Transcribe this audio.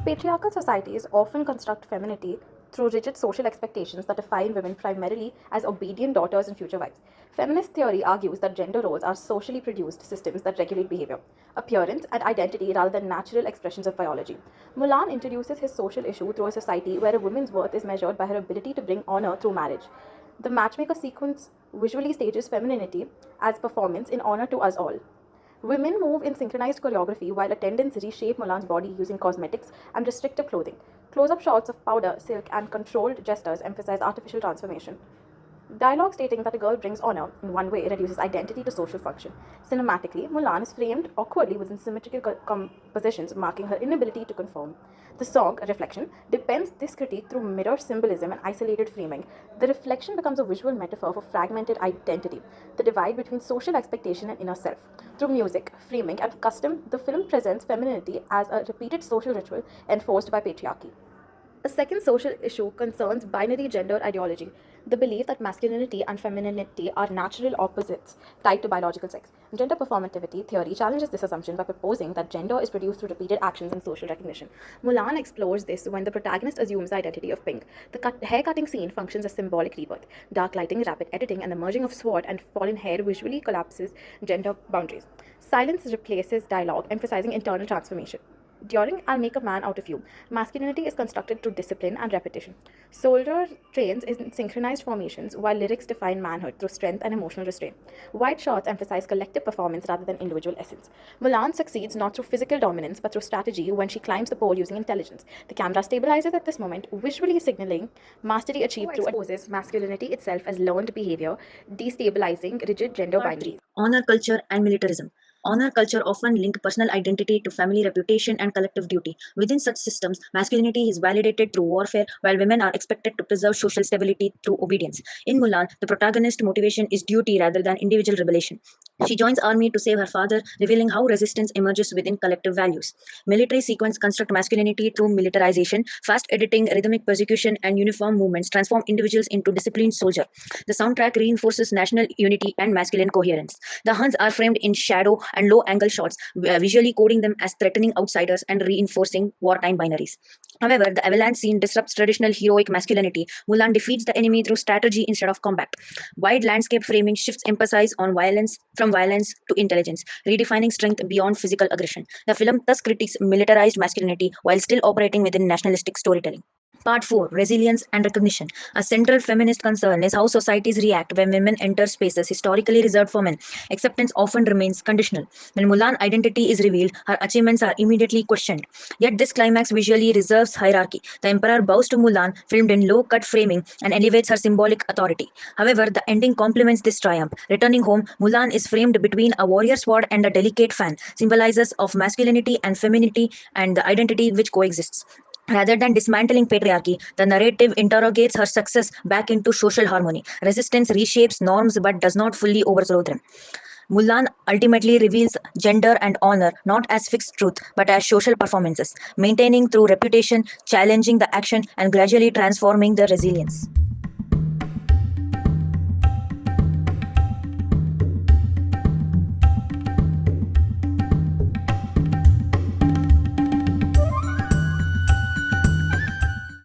Patriarchal societies often construct femininity through rigid social expectations that define women primarily as obedient daughters and future wives. Feminist theory argues that gender roles are socially produced systems that regulate behavior, appearance, and identity rather than natural expressions of biology. Mulan introduces his social issue through a society where a woman's worth is measured by her ability to bring honor through marriage. The matchmaker sequence visually stages femininity as performance in honor to us all. Women move in synchronized choreography while attendants reshape Mulan's body using cosmetics and restrictive clothing. Close up shots of powder, silk, and controlled gestures emphasize artificial transformation. Dialogue stating that a girl brings honor in one way reduces identity to social function. Cinematically, Mulan is framed awkwardly within symmetrical compositions, marking her inability to conform. The song, Reflection, depends this critique through mirror symbolism and isolated framing. The reflection becomes a visual metaphor for fragmented identity, the divide between social expectation and inner self. Through music, framing, and custom, the film presents femininity as a repeated social ritual enforced by patriarchy. A second social issue concerns binary gender ideology, the belief that masculinity and femininity are natural opposites tied to biological sex. Gender performativity theory challenges this assumption by proposing that gender is produced through repeated actions and social recognition. Mulan explores this when the protagonist assumes the identity of pink. The hair-cutting scene functions as symbolic rebirth. Dark lighting, rapid editing, and the merging of sword and fallen hair visually collapses gender boundaries. Silence replaces dialogue, emphasizing internal transformation. During I'll Make a Man Out of You, masculinity is constructed through discipline and repetition. Soldier trains in synchronized formations, while lyrics define manhood through strength and emotional restraint. Wide shots emphasize collective performance rather than individual essence. Mulan succeeds not through physical dominance but through strategy when she climbs the pole using intelligence. The camera stabilizes at this moment, visually signaling mastery achieved through exposes masculinity itself as learned behavior, destabilizing rigid gender boundaries. Honor culture and militarism. Honor culture often link personal identity to family reputation and collective duty. Within such systems, masculinity is validated through warfare, while women are expected to preserve social stability through obedience. In Mulan, the protagonist's motivation is duty rather than individual rebellion. She joins army to save her father, revealing how resistance emerges within collective values. Military sequence construct masculinity through militarization, fast editing, rhythmic persecution, and uniform movements transform individuals into disciplined soldiers. The soundtrack reinforces national unity and masculine coherence. The Huns are framed in shadow and low angle shots, visually coding them as threatening outsiders and reinforcing wartime binaries. However, the avalanche scene disrupts traditional heroic masculinity. Mulan defeats the enemy through strategy instead of combat. Wide landscape framing shifts emphasis on violence from violence to intelligence, redefining strength beyond physical aggression. The film thus critiques militarized masculinity while still operating within nationalistic storytelling. Part 4, Resilience and Recognition. A central feminist concern is how societies react when women enter spaces historically reserved for men. Acceptance often remains conditional. When Mulan identity is revealed, her achievements are immediately questioned. Yet this climax visually reserves hierarchy. The emperor bows to Mulan, filmed in low-cut framing, and elevates her symbolic authority. However, the ending complements this triumph. Returning home, Mulan is framed between a warrior sword and a delicate fan, symbolizes of masculinity and femininity and the identity which coexists. Rather than dismantling patriarchy, the narrative interrogates her success back into social harmony. Resistance reshapes norms but does not fully overthrow them. Mulan ultimately reveals gender and honor not as fixed truth but as social performances, maintaining through reputation, challenging the action, and gradually transforming the resilience.